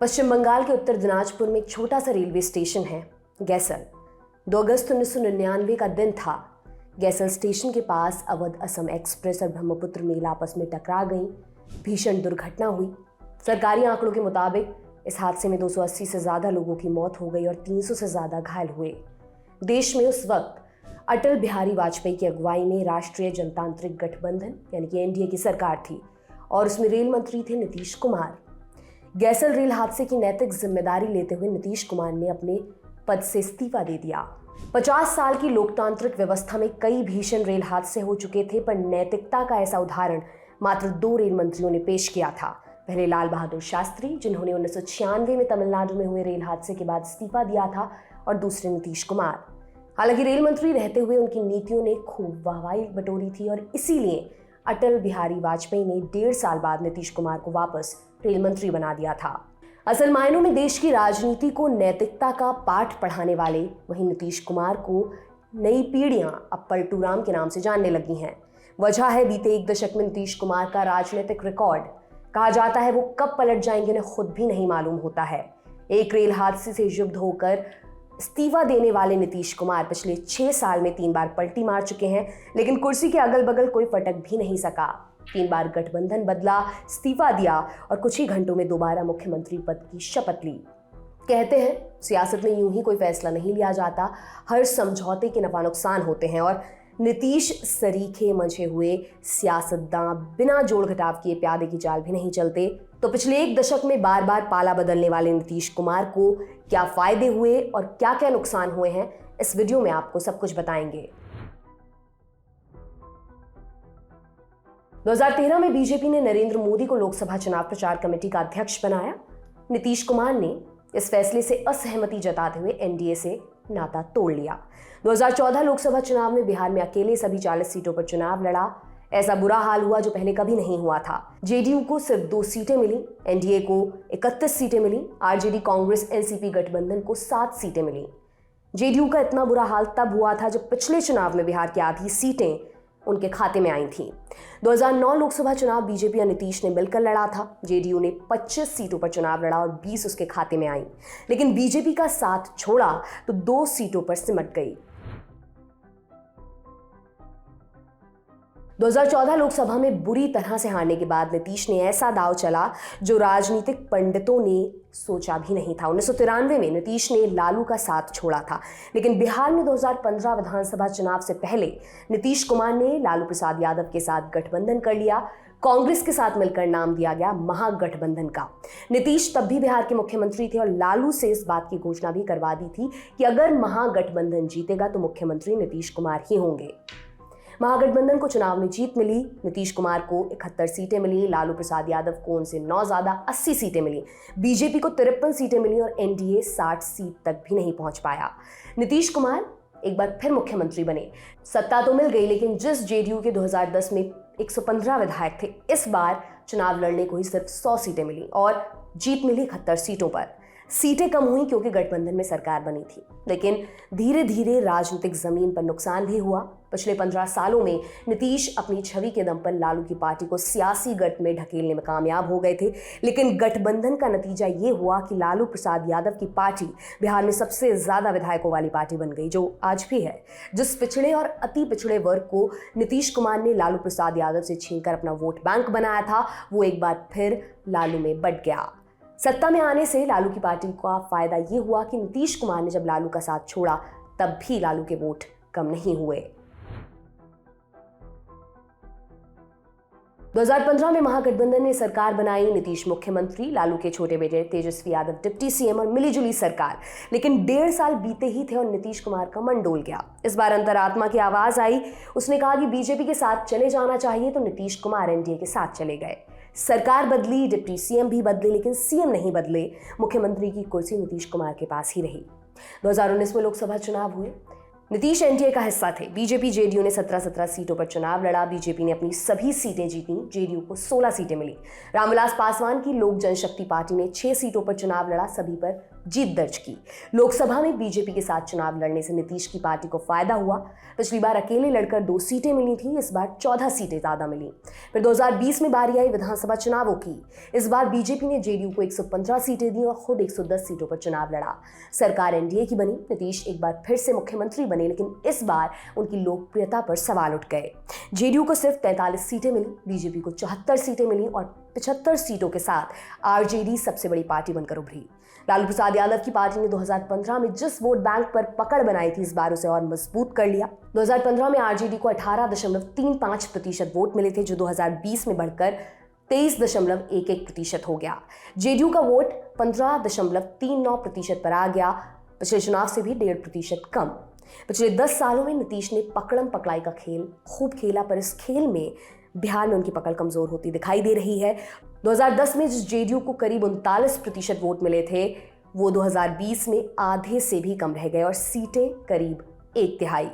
पश्चिम बंगाल के उत्तर दिनाजपुर में एक छोटा सा रेलवे स्टेशन है गैसल। 2 अगस्त 1999 का दिन था। गैसल स्टेशन के पास अवध असम एक्सप्रेस और ब्रह्मपुत्र मेल आपस में टकरा गई। भीषण दुर्घटना हुई। सरकारी आंकड़ों के मुताबिक इस हादसे में 280 से ज्यादा लोगों की मौत हो गई और 300 से ज्यादा घायल हुए। देश में उस वक्त अटल बिहारी वाजपेयी की अगुवाई में राष्ट्रीय जनतांत्रिक गठबंधन यानी कि एनडीए की सरकार थी और उसमें रेल मंत्री थे नीतीश कुमार। गैसल रेल हादसे की नैतिक जिम्मेदारी लेते हुए नीतीश कुमार ने अपने पद से इस्तीफा दे दिया। 50 साल की लोकतांत्रिक व्यवस्था में कई भीषण रेल हादसे हो चुके थे, पर नैतिकता का ऐसा उदाहरण मात्र 2 रेल मंत्रियों ने पेश किया था। पहले लाल बहादुर शास्त्री, जिन्होंने 1996 में तमिलनाडु में हुए रेल हादसे के बाद इस्तीफा दिया था, और दूसरे नीतीश कुमार। हालांकि रेल मंत्री रहते हुए उनकी नीतियों ने खूब वाहवाही बटोरी थी और इसीलिए अटल बिहारी वाजपेयी ने 1.5 साल बाद नीतीश कुमार को वापस रेल मंत्री बना दिया था। असल मायनों में देश की राजनीति को नैतिकता का पाठ पढ़ाने वाले वहीं नीतीश कुमार को नई पीढ़ियां अब पलटू राम के नाम से जानने लगी हैं। वजह है बीते 1 दशक में नीतीश कुमार का राजनीतिक रिकॉर्ड। कहा जाता है वो कब पलट जाएंगे उन्हें खुद भी नहीं मालूम होता है। एक रेल हादसे से युद्ध होकर इस्तीफा देने वाले नीतीश कुमार पिछले 6 साल में 3 बार पलटी मार चुके हैं, लेकिन कुर्सी के अगल बगल कोई फटक भी नहीं सका। 3 बार गठबंधन बदला, इस्तीफा दिया और कुछ ही घंटों में दोबारा मुख्यमंत्री पद की शपथ ली। कहते हैं सियासत में यूं ही कोई फैसला नहीं लिया जाता, हर समझौते के नफा नुकसान होते हैं और नीतीश सरीखे मंझे हुए सियासतदां बिना जोड़ घटाव किए प्यादे की चाल भी नहीं चलते। तो पिछले 1 दशक में बार बार पाला बदलने वाले नीतीश कुमार को क्या फायदे हुए और क्या क्या नुकसान हुए हैं, इस वीडियो में आपको सब कुछ बताएंगे। 2013 में बीजेपी ने नरेंद्र मोदी को लोकसभा चुनाव प्रचार कमेटी का अध्यक्ष बनाया। नीतीश कुमार ने इस फैसले से असहमति जताते हुए एनडीए से नाता तोड़ लिया। 2014 लोकसभा चुनाव में बिहार में अकेले सभी 40 सीटों पर चुनाव लड़ा। ऐसा बुरा हाल हुआ जो पहले कभी नहीं हुआ था। जेडीयू को सिर्फ 2 सीटें मिली, एनडीए को 31 सीटें मिली, आरजेडी कांग्रेस एनसीपी गठबंधन को 7 सीटें मिली। जेडीयू का इतना बुरा हाल तब हुआ था जब पिछले चुनाव में बिहार की आधी सीटें उनके खाते में आई थी। 2009 लोकसभा चुनाव बीजेपी और नीतीश ने मिलकर लड़ा था। जेडीयू ने 25 सीटों पर चुनाव लड़ा और 20 उसके खाते में आई, लेकिन बीजेपी का साथ छोड़ा तो 2 सीटों पर सिमट गई। 2014 लोकसभा में बुरी तरह से हारने के बाद नीतीश ने ऐसा दांव चला जो राजनीतिक पंडितों ने सोचा भी नहीं था। 1993 में नीतीश ने लालू का साथ छोड़ा था, लेकिन बिहार में 2015 विधानसभा चुनाव से पहले नीतीश कुमार ने लालू प्रसाद यादव के साथ गठबंधन कर लिया। कांग्रेस के साथ मिलकर नाम दिया गया महागठबंधन का। नीतीश तब भी बिहार के मुख्यमंत्री थे और लालू से इस बात की घोषणा भी करवा दी थी कि अगर महागठबंधन जीतेगा तो मुख्यमंत्री नीतीश कुमार ही होंगे। महागठबंधन को चुनाव में जीत मिली। नीतीश कुमार को 71 सीटें मिली, लालू प्रसाद यादव को उनसे 9 ज्यादा 80 सीटें मिली, बीजेपी को 53 सीटें मिली और एनडीए 60 सीट तक भी नहीं पहुंच पाया। नीतीश कुमार एक बार फिर मुख्यमंत्री बने। सत्ता तो मिल गई, लेकिन जिस जेडीयू के 2010 में 115 विधायक थे, इस बार चुनाव लड़ने को ही सिर्फ 100 सीटें मिली और जीत मिली 71 सीटों पर। सीटें कम हुई क्योंकि गठबंधन में सरकार बनी थी, लेकिन धीरे धीरे राजनीतिक जमीन पर नुकसान भी हुआ। पिछले 15 सालों में नीतीश अपनी छवि के दम पर लालू की पार्टी को सियासी गर्त में ढकेलने में कामयाब हो गए थे, लेकिन गठबंधन का नतीजा ये हुआ कि लालू प्रसाद यादव की पार्टी बिहार में सबसे ज्यादा विधायकों वाली पार्टी बन गई, जो आज भी है। जिस पिछड़े और अति पिछड़े वर्ग को नीतीश कुमार ने लालू प्रसाद यादव से छीनकर अपना वोट बैंक बनाया था, वो एक बार फिर लालू में बट गया। सत्ता में आने से लालू की पार्टी का फायदा ये हुआ कि नीतीश कुमार ने जब लालू का साथ छोड़ा तब भी लालू के वोट कम नहीं हुए। 2015 में महागठबंधन ने सरकार बनाई। नीतीश मुख्यमंत्री, लालू के छोटे बेटे तेजस्वी यादव डिप्टी सीएम और मिलीजुली सरकार। लेकिन 1.5 साल बीते ही थे और नीतीश कुमार का मन डोल गया। इस बार अंतरात्मा की आवाज आई। उसने कहा कि बीजेपी के साथ चले जाना चाहिए, तो नीतीश कुमार एनडीए के साथ चले गए। सरकार बदली, डिप्टी सीएम भी बदले, लेकिन सीएम नहीं बदले। मुख्यमंत्री की कुर्सी नीतीश कुमार के पास ही रही। 2019 में लोकसभा चुनाव हुए। नीतीश एनडीए का हिस्सा थे। बीजेपी जेडीयू ने 17 सीटों पर चुनाव लड़ा। बीजेपी ने अपनी सभी सीटें जीती, जेडीयू को 16 सीटें मिली। रामविलास पासवान की लोक जनशक्ति पार्टी ने 6 सीटों पर चुनाव लड़ा, सभी पर जीत दर्ज की। लोकसभा में बीजेपी के साथ चुनाव लड़ने से नीतीश की पार्टी को फायदा हुआ। पिछली बार अकेले लड़कर 2 सीटें मिली थी, इस बार 14 सीटें ज्यादा मिली। फिर 2020 में बारी आई विधानसभा चुनावों की। इस बार बीजेपी ने जेडीयू को 115 सीटें दी और खुद 110 सीटों पर चुनाव लड़ा। सरकार एनडीए की बनी। नीतीश एक बार फिर से मुख्यमंत्री बने, लेकिन इस बार उनकी लोकप्रियता पर सवाल उठ गए। जेडीयू को सिर्फ 43 सीटें मिली, बीजेपी को 74 सीटें मिली और 75 सीटों के साथ आरजेडी सबसे बड़ी पार्टी बनकर उभरी। लालू प्रसाद यादव की पार्टी ने 2015 में जिस वोट बैंक पर पकड़ बनाई थी, इस बार उसे और मजबूत कर लिया। 2015 में आरजेडी को 18.35% वोट मिले थे, जो 2020 में बढ़कर 23.11% हो गया। जेडीयू का वोट 15.39% पर आ गया, पिछले चुनाव से भी 1.5% कम। पिछले 10 सालों में नीतीश ने पकड़म पकड़ाई का खेल खूब खेला, पर इस खेल में बिहार में उनकी पकड़ कमजोर होती दिखाई दे रही है। 2010 में जिस जेडीयू को करीब 39% वोट मिले थे, वो 2020 में आधे से भी कम रह गए और सीटें करीब 1/3।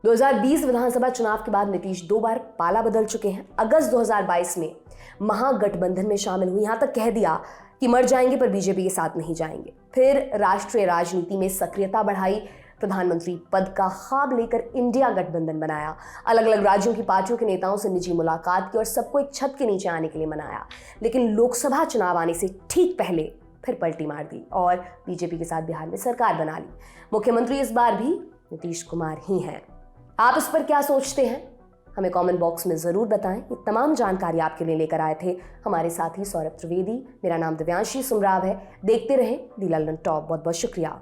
2020 विधानसभा चुनाव के बाद नीतीश 2 बार पाला बदल चुके हैं। अगस्त 2022 में महागठबंधन में शामिल हुई, यहां तक कह दिया कि मर जाएंगे पर बीजेपी के साथ नहीं जाएंगे। फिर राष्ट्रीय राजनीति में सक्रियता बढ़ाई, प्रधानमंत्री पद का ख्वाब लेकर इंडिया गठबंधन बनाया, अलग अलग राज्यों की पार्टियों के नेताओं से निजी मुलाकात की और सबको एक छत के नीचे आने के लिए मनाया। लेकिन लोकसभा चुनाव आने से ठीक पहले फिर पलटी मार दी और बीजेपी के साथ बिहार में सरकार बना ली। मुख्यमंत्री इस बार भी नीतीश कुमार ही हैं। आप इस पर क्या सोचते हैं, हमें कमेंट बॉक्स में जरूर बताएं। ये तमाम जानकारी आपके लिए लेकर आए थे हमारे साथी सौरभ त्रिवेदी। मेरा नाम दिव्यांशी सुमराव है। देखते रहें दी लंदन टॉप। बहुत बहुत शुक्रिया।